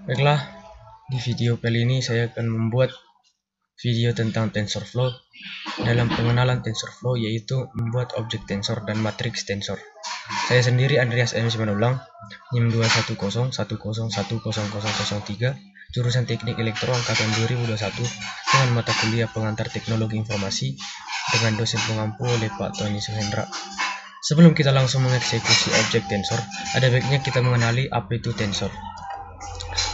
Baiklah, di video kali ini saya akan membuat video tentang TensorFlow. Dalam pengenalan TensorFlow yaitu membuat objek tensor dan matriks tensor. Saya sendiri Andreas M. Simanulung, NIM 21010100003, jurusan Teknik Elektro angkatan 2021 dengan mata kuliah Pengantar Teknologi Informasi dengan dosen pengampu oleh Pak Tony Suhendra. Sebelum kita langsung mengeksekusi objek tensor, ada baiknya kita mengenali apa itu tensor.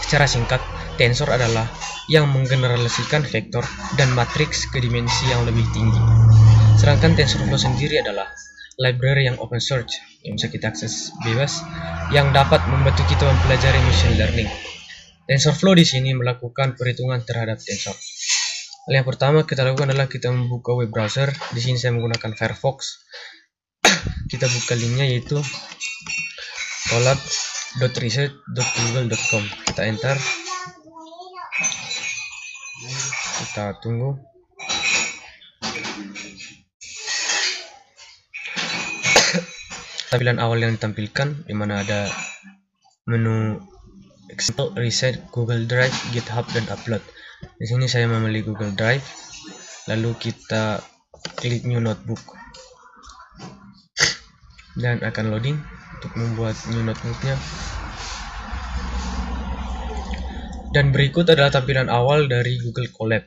Secara singkat, tensor adalah yang menggeneralisasikan vektor dan matriks ke dimensi yang lebih tinggi. Sedangkan TensorFlow sendiri adalah library yang open source yang bisa kita akses bebas yang dapat membantu kita mempelajari machine learning. TensorFlow di sini melakukan perhitungan terhadap tensor. Hal yang pertama kita lakukan adalah kita membuka web browser. Di sini saya menggunakan Firefox. Kita buka linknya yaitu colab.research.google.com. Kita enter. Kita tunggu. Tampilan awal yang ditampilkan di mana ada menu example, reset, Google Drive, GitHub, dan upload. Di sini saya memilih Google Drive. Lalu kita klik new notebook. Dan akan loading untuk membuat new notebooknya. Dan berikut adalah tampilan awal dari Google Colab.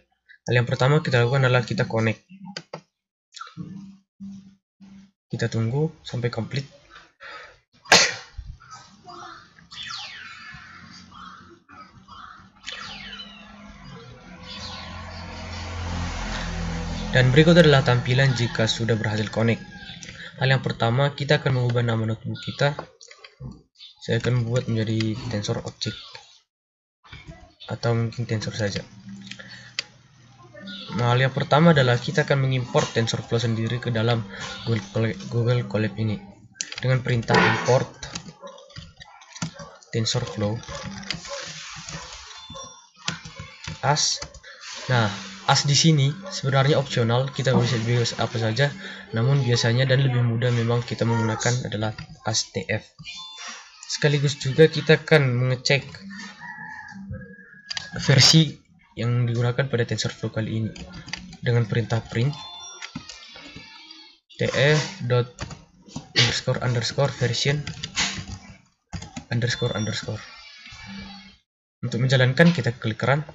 Hal yang pertama kita lakukan adalah kita connect. Kita tunggu sampai complete. Dan berikut adalah tampilan jika sudah berhasil connect. Hal yang pertama kita akan mengubah nama notebook kita. Saya akan membuat menjadi tensor object atau mungkin tensor saja. Nah, hal yang pertama adalah kita akan mengimport TensorFlow sendiri ke dalam Google Colab ini dengan perintah import TensorFlow as. Nah, as di sini sebenarnya opsional, kita bisa bebas apa saja, namun biasanya dan lebih mudah memang kita menggunakan adalah as tf. Sekaligus juga kita akan mengecek versi yang digunakan pada TensorFlow kali ini dengan perintah print tf.__version__. Untuk menjalankan kita klik run.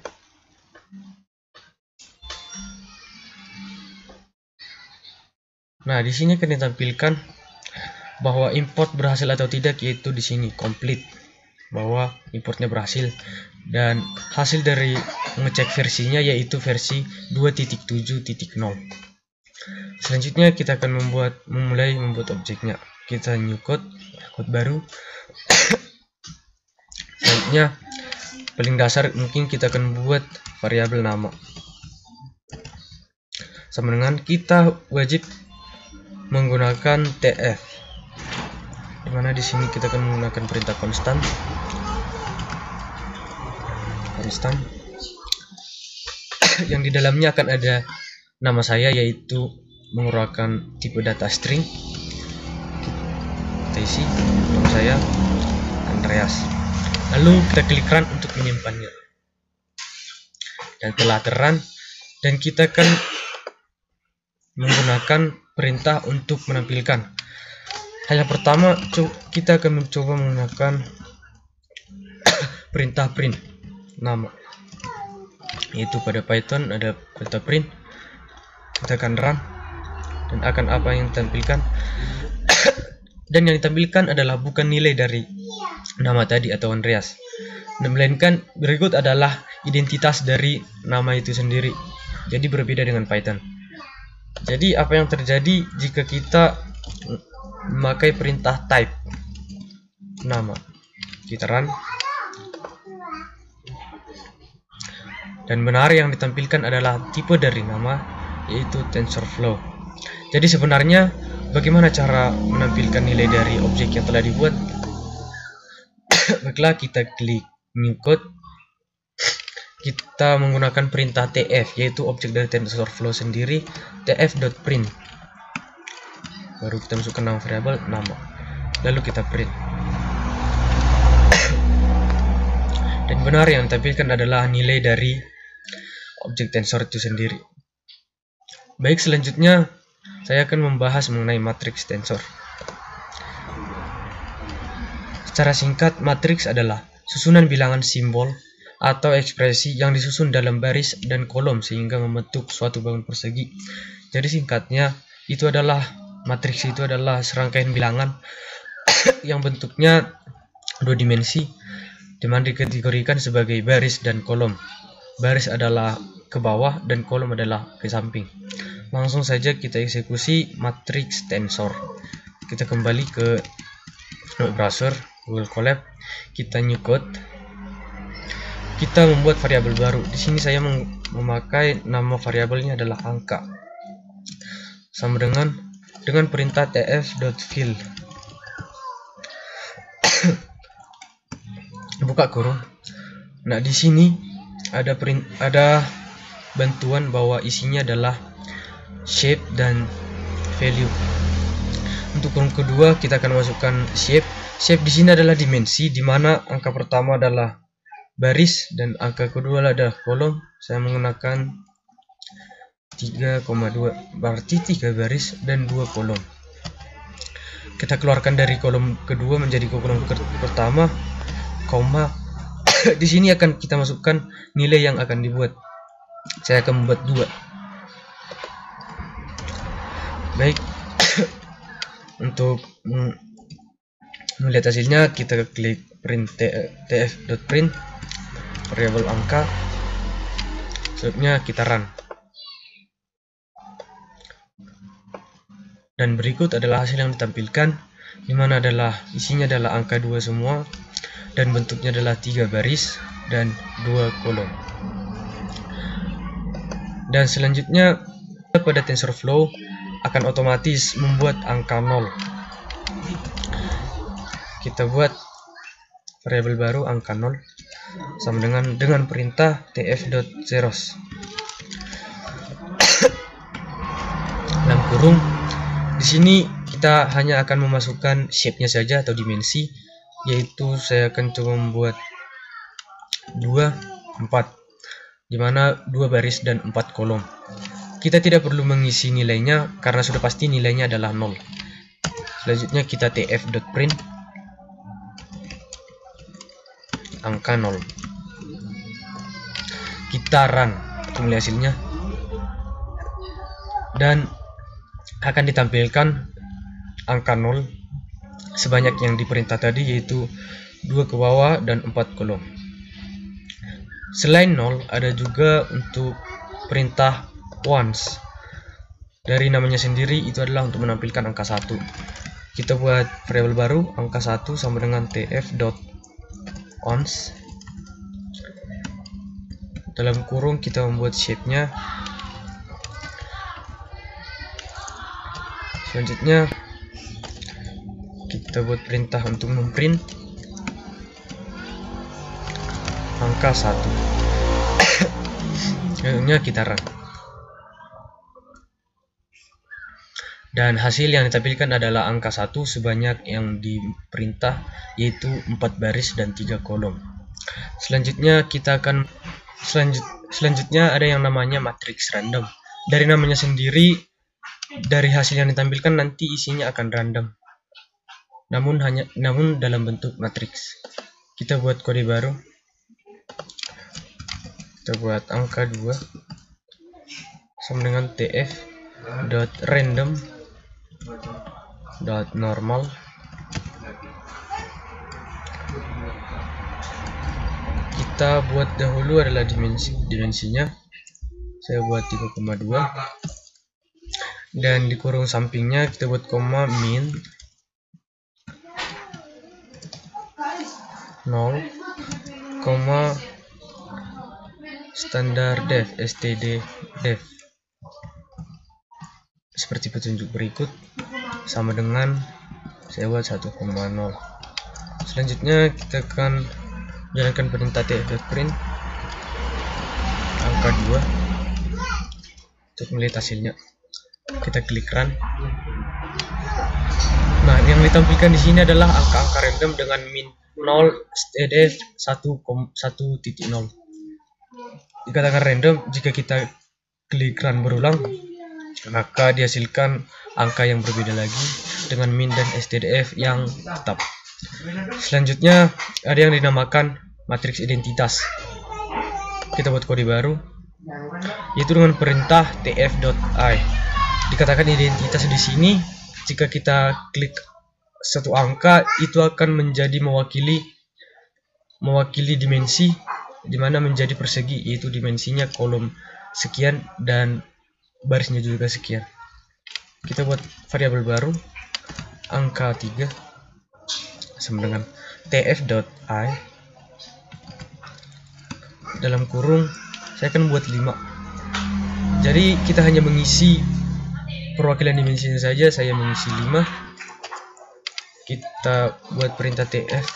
Nah, di sini akan ditampilkan bahwa import berhasil atau tidak, yaitu di sini complete, bahwa importnya berhasil, dan hasil dari mengecek versinya yaitu versi 2.7.0. Selanjutnya kita akan memulai membuat objeknya. Kita new code baru. Selanjutnya paling dasar mungkin kita akan buat variabel nama. Sama dengan kita wajib menggunakan tf, dimana di sini kita akan menggunakan perintah konstan yang di dalamnya akan ada nama saya, yaitu menggunakan tipe data string. Kita isi nama saya Andreas, lalu kita klik run untuk menyimpannya. Dan telah terrun, dan kita akan menggunakan perintah untuk menampilkan. Hal yang pertama kita akan mencoba menggunakan perintah print nama, yaitu pada Python ada perintah print. Kita akan run dan akan apa yang ditampilkan dan yang ditampilkan adalah bukan nilai dari nama tadi atau Andreas, melainkan berikut adalah identitas dari nama itu sendiri. Jadi berbeda dengan Python. Jadi apa yang terjadi jika kita memakai perintah type nama? Kita run, dan benar yang ditampilkan adalah tipe dari nama, yaitu TensorFlow. Jadi sebenarnya bagaimana cara menampilkan nilai dari objek yang telah dibuat? Baiklah, kita klik new code. Kita menggunakan perintah tf, yaitu objek dari TensorFlow sendiri, tf.print. Baru kita masukkan nama variabel nama, lalu kita print. benar yang ditampilkan adalah nilai dari objek tensor itu sendiri. Baik, selanjutnya saya akan membahas mengenai matriks tensor. Secara singkat, matriks adalah susunan bilangan simbol atau ekspresi yang disusun dalam baris dan kolom sehingga membentuk suatu bangun persegi. Jadi singkatnya, matriks itu adalah serangkaian bilangan yang bentuknya dua dimensi, di mana dikategorikan sebagai baris dan kolom. Baris adalah ke bawah dan kolom adalah ke samping. Langsung saja kita eksekusi matriks tensor. Kita kembali ke node browser Google Colab, kita new code, kita membuat variabel baru. Di sini saya memakai nama variabelnya adalah angka, sama dengan perintah tf.fill. Buka kurung. Nah, di sini ada bantuan bahwa isinya adalah shape dan value. Untuk kurung kedua kita akan masukkan shape. Shape di sini adalah dimensi, di mana angka pertama adalah baris dan angka kedua adalah kolom. Saya menggunakan 3,2, berarti 3 baris dan 2 kolom. Kita keluarkan dari kolom kedua menjadi kolom pertama, koma. Di sini akan kita masukkan nilai yang akan dibuat. Saya akan membuat 2. Baik. Untuk melihat hasilnya, kita klik print tf.print variabel angka. Selanjutnya kita run. Dan berikut adalah hasil yang ditampilkan, di mana isinya adalah angka 2 semua dan bentuknya adalah 3 baris dan 2 kolom. Dan selanjutnya pada TensorFlow akan otomatis membuat angka 0. Kita buat variabel baru angka 0 sama dengan perintah tf.zeros. Dalam kurung, di sini kita hanya akan memasukkan shape-nya saja atau dimensi, yaitu saya akan coba membuat 2, 4, di mana 2 baris dan 4 kolom. Kita tidak perlu mengisi nilainya karena sudah pasti nilainya adalah 0. Selanjutnya kita tf.print angka 0. Kita run untuk melihat hasilnya, dan akan ditampilkan angka 0 sebanyak yang diperintah tadi, yaitu 2 ke bawah dan 4 kolom. Selain 0, ada juga untuk perintah once. Dari namanya sendiri, itu adalah untuk menampilkan angka 1. Kita buat variabel baru angka 1 sama dengan tf.once. Dalam kurung kita membuat shape-nya. Selanjutnya kita buat perintah untuk memprint angka 1. Selanjutnya kita run. Dan hasil yang ditampilkan adalah angka 1 sebanyak yang diperintah, yaitu 4 baris dan 3 kolom. Selanjutnya selanjutnya ada yang namanya matriks random. Dari namanya sendiri, dari hasil yang ditampilkan nanti isinya akan random. Namun dalam bentuk matriks. Kita buat kode baru. Kita buat angka 2 sama dengan tf.random.normal. Kita buat dahulu adalah dimensinya. Saya buat 3,2. Dan di kurung sampingnya kita buat koma min 0, koma standar def std def seperti petunjuk berikut, sama dengan saya buat 1,0. Selanjutnya kita akan jalankan perintah tf.print angka 2 untuk melihat hasilnya. Kita klik run. Nah, yang ditampilkan di sini adalah angka-angka random dengan min 0 STDF 1,1.0. Dikatakan random jika kita klik run berulang, maka dihasilkan angka yang berbeda lagi dengan min dan STDF yang tetap. Selanjutnya ada yang dinamakan matriks identitas. Kita buat kode baru, yaitu dengan perintah tf.i. Dikatakan identitas di sini jika kita klik satu angka itu akan menjadi mewakili dimensi, di mana menjadi persegi, yaitu dimensinya kolom sekian dan barisnya juga sekian. Kita buat variabel baru, angka 3 sama dengan tf.i dalam kurung saya akan buat 5. Jadi kita hanya mengisi perwakilan dimensinya saja. Saya mengisi 5. Kita buat perintah tf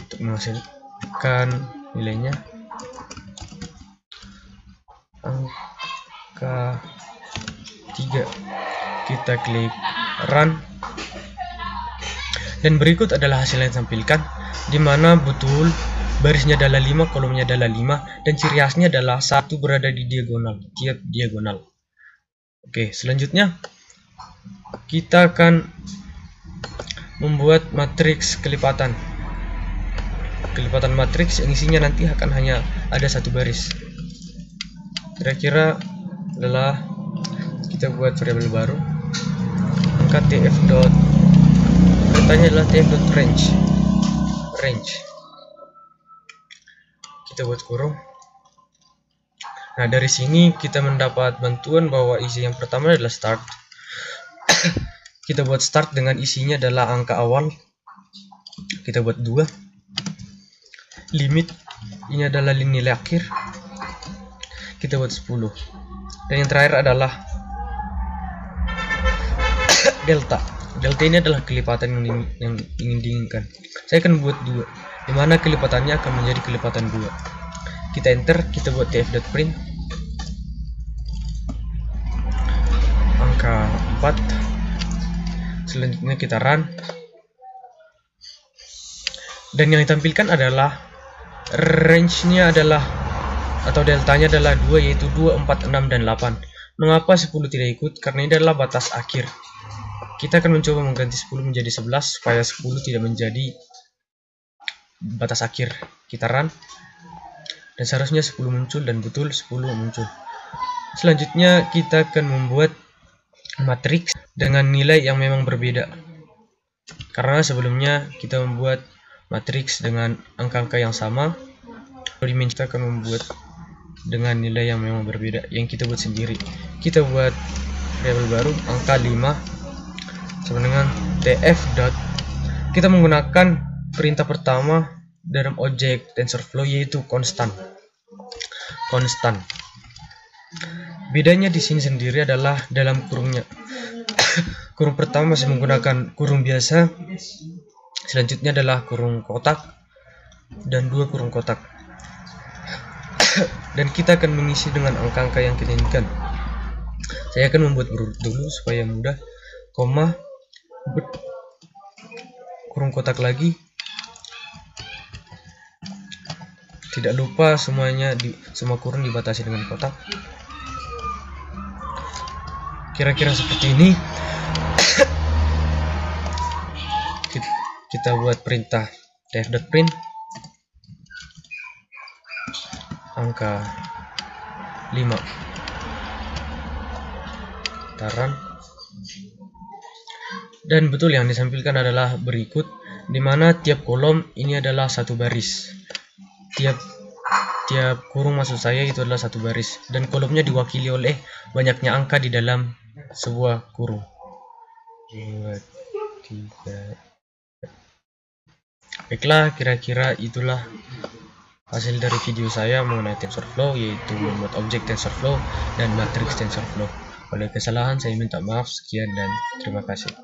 untuk menghasilkan nilainya, angka 3. Kita klik run, dan berikut adalah hasil yang ditampilkan, di mana betul barisnya adalah 5, kolomnya adalah 5, dan ciri khasnya adalah 1 berada di diagonal, tiap diagonal. Oke, selanjutnya kita akan membuat matriks kelipatan matriks yang isinya nanti akan hanya ada 1 baris. Kira-kira adalah kita buat variabel baru, angka tf. Perintahnya adalah tf.range. Kita buat kurung. Nah, dari sini kita mendapat bantuan bahwa isi yang pertama adalah start. Kita buat start dengan isinya adalah angka awal. Kita buat 2. Limit ini adalah nilai akhir. Kita buat 10. Dan yang terakhir adalah delta. Delta ini adalah kelipatan yang ingin diinginkan. Saya akan buat 2, di mana kelipatannya akan menjadi kelipatan 2. Kita enter, kita buat tf.print angka 4. Selanjutnya kita run, dan yang ditampilkan adalah range-nya adalah atau deltanya adalah 2, yaitu 2, 4, 6, dan 8. Mengapa 10 tidak ikut? Karena ini adalah batas akhir. Kita akan mencoba mengganti 10 menjadi 11 supaya 10 tidak menjadi batas akhir. Kita run, dan seharusnya 10 muncul, dan betul 10 muncul. Selanjutnya kita akan membuat matriks dengan nilai yang memang berbeda, karena sebelumnya kita membuat matriks dengan angka-angka yang sama. Dimensi kita akan membuat dengan nilai yang memang berbeda, yang kita buat sendiri. Kita buat variabel baru, angka 5 sama dengan tf. Kita menggunakan perintah pertama dalam objek TensorFlow, yaitu konstan. Bedanya di sini sendiri adalah dalam kurungnya. Kurung pertama masih menggunakan kurung biasa, selanjutnya adalah kurung kotak, dan 2 kurung kotak. Dan kita akan mengisi dengan angka-angka yang kita inginkan. Saya akan membuat berurut dulu supaya mudah. Koma, kurung kotak lagi. Tidak lupa semua kurung dibatasi dengan kotak. Kira-kira seperti ini. Kita buat perintah tf.print angka 5. Kita run, dan betul yang ditampilkan adalah berikut, di mana tiap kolom ini adalah 1 baris. Tiap kurung maksud saya itu adalah 1 baris, dan kolomnya diwakili oleh banyaknya angka di dalam sebuah kurung. 2, 3. Baiklah, kira-kira itulah hasil dari video saya mengenai TensorFlow, yaitu membuat objek TensorFlow dan matriks TensorFlow. Oleh kesalahan saya minta maaf. Sekian dan terima kasih.